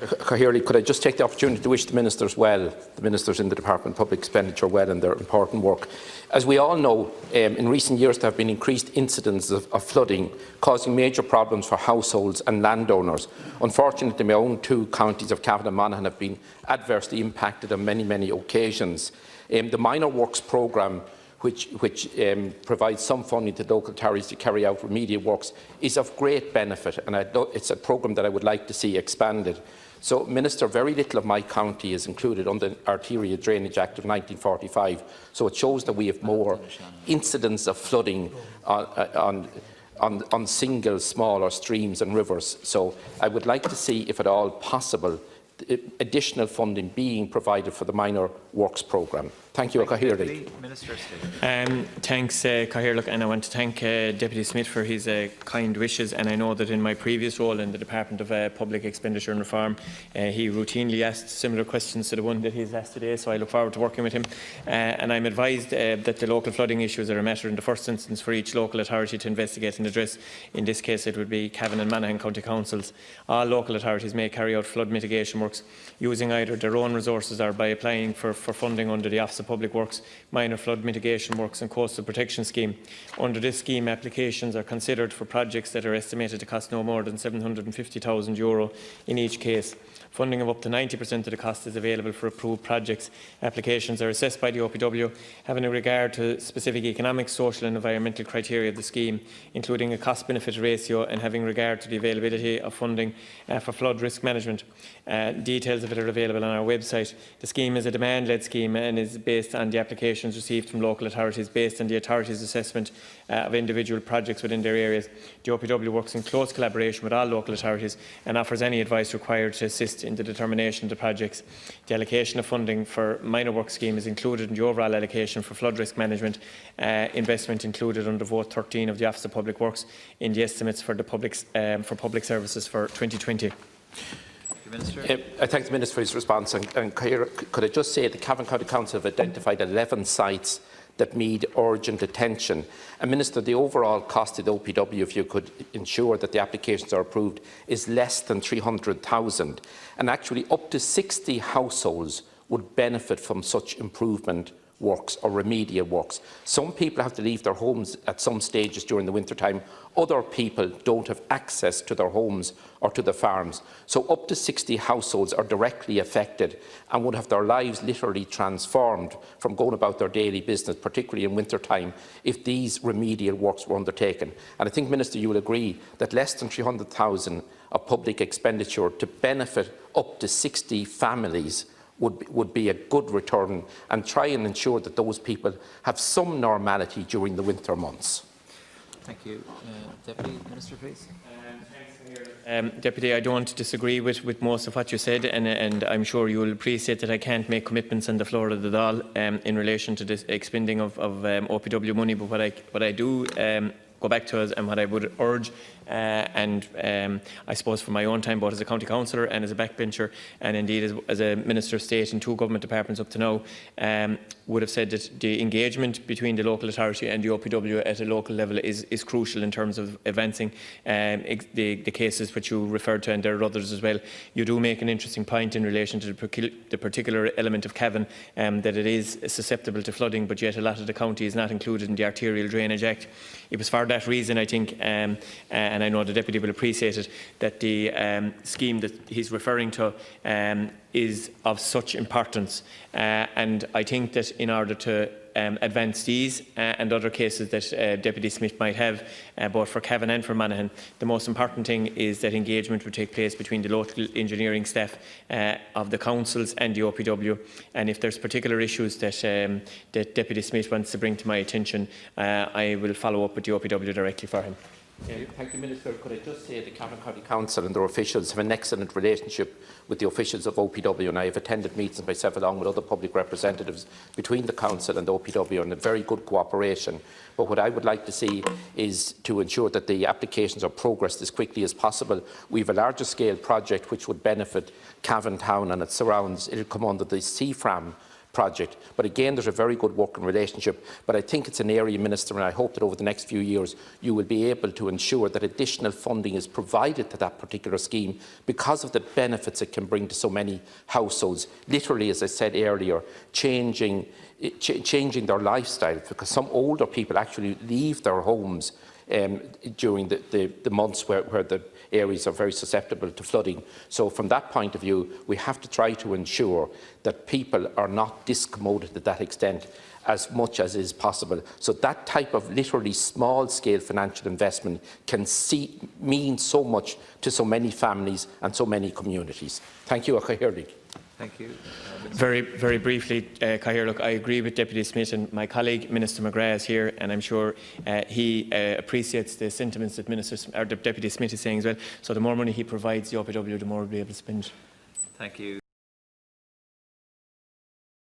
Cahirley, could I just take the opportunity to wish the Ministers well, the Ministers in the Department of Public Expenditure well in their important work. As we all know, in recent years there have been increased incidents of flooding, causing major problems for households and landowners. Unfortunately, my own two counties of Cavan and Monaghan have been adversely impacted on many occasions. The Minor Works Programme, which provides some funding to local authorities to carry out remedial works, is of great benefit, and it's a programme that I would like to see expanded. So, Minister, very little of my county is included under the Arterial Drainage Act of 1945, so it shows that we have more incidents of flooding on single smaller streams and rivers. So I would like to see, if at all possible, additional funding being provided for the Minor Works Programme. Thank you, Cahirley. Thanks, Cahirley, and I want to thank Deputy Smith for his kind wishes. And I know that in my previous role in the Department of Public Expenditure and Reform, he routinely asked similar questions to the one that he's asked today. So I look forward to working with him. And I'm advised that the local flooding issues are a matter in the first instance for each local authority to investigate and address. In this case, it would be Cavan and Monaghan County Councils. All local authorities may carry out flood mitigation works using either their own resources or by applying for funding under the Office of Public Works, Minor Flood Mitigation Works and Coastal Protection Scheme. Under this scheme, applications are considered for projects that are estimated to cost no more than €750,000 in each case. Funding of up to 90% of the cost is available for approved projects. Applications are assessed by the OPW, having a regard to specific economic, social and environmental criteria of the scheme, including a cost-benefit ratio, and having regard to the availability of funding for flood risk management. Details of it are available on our website. The scheme is a demand-led scheme and is based on the applications received from local authorities based on the authority's assessment of individual projects within their areas. The OPW works in close collaboration with all local authorities and offers any advice required to assist in the determination of the projects. The allocation of funding for Minor Works Scheme is included in the overall allocation for flood risk management investment included under Vote 13 of the Office of Public Works in the estimates for the public services for 2020. I thank the Minister for his response. And could I just say the Cavan County Council have identified 11 sites that need urgent attention. And Minister, the overall cost of the OPW, if you could ensure that the applications are approved, is less than 300,000. And actually up to 60 households would benefit from such improvement works or remedial works. Some people have to leave their homes at some stages during the winter time. Other people don't have access to their homes or to the farms. So up to 60 households are directly affected and would have their lives literally transformed from going about their daily business, particularly in winter time, if these remedial works were undertaken. And I think, Minister, you will agree that less than 300,000 of public expenditure to benefit up to 60 families would be a good return, and try and ensure that those people have some normality during the winter months. Thank you. Deputy Minister, please. Deputy, I don't disagree with most of what you said, and I'm sure you will appreciate that I can't make commitments on the floor of the Dáil in relation to this expending of OPW money, but what I do go back to and what I would urge, and I suppose for my own time, both as a county councillor and as a backbencher, and indeed as a Minister of State in 2 government departments up to now, would have said that the engagement between the local authority and the OPW at a local level is crucial in terms of advancing the cases which you referred to, and there are others as well. You do make an interesting point in relation to the particular element of Cavan, that it is susceptible to flooding, but yet a lot of the county is not included in the Arterial Drainage Act. It was for that reason, I think, and I know the Deputy will appreciate it, that the scheme that he's referring to is of such importance. And I think that in order to advance these and other cases that Deputy Smith might have, both for Cavan and for Monaghan, the most important thing is that engagement would take place between the local engineering staff of the councils and the OPW. And if there's particular issues that, that Deputy Smith wants to bring to my attention, I will follow up with the OPW directly for him. Thank you, Minister. Could I just say the Cavan County Council and their officials have an excellent relationship with the officials of OPW, and I have attended meetings myself along with other public representatives between the Council and the OPW, and a very good cooperation. But what I would like to see is to ensure that the applications are progressed as quickly as possible. We have a larger scale project which would benefit Cavan Town and its surrounds. It will come under the CFRAM project. But again, there's a very good working relationship. But I think it's an area, Minister, and I hope that over the next few years you will be able to ensure that additional funding is provided to that particular scheme because of the benefits it can bring to so many households. Literally, as I said earlier, changing their lifestyle, because some older people actually leave their homes during the months where the areas are very susceptible to flooding. So from that point of view, we have to try to ensure that people are not discommoded to that extent as much as is possible. So that type of literally small-scale financial investment can mean so much to so many families and so many communities. Thank you, Achirlig. Thank you. Very briefly, Cathaoirleach, look, I agree with Deputy Smith, and my colleague Minister McGrath is here, and I'm sure he appreciates the sentiments that Deputy Smith is saying as well. So the more money he provides the OPW, the more we'll be able to spend. Thank you.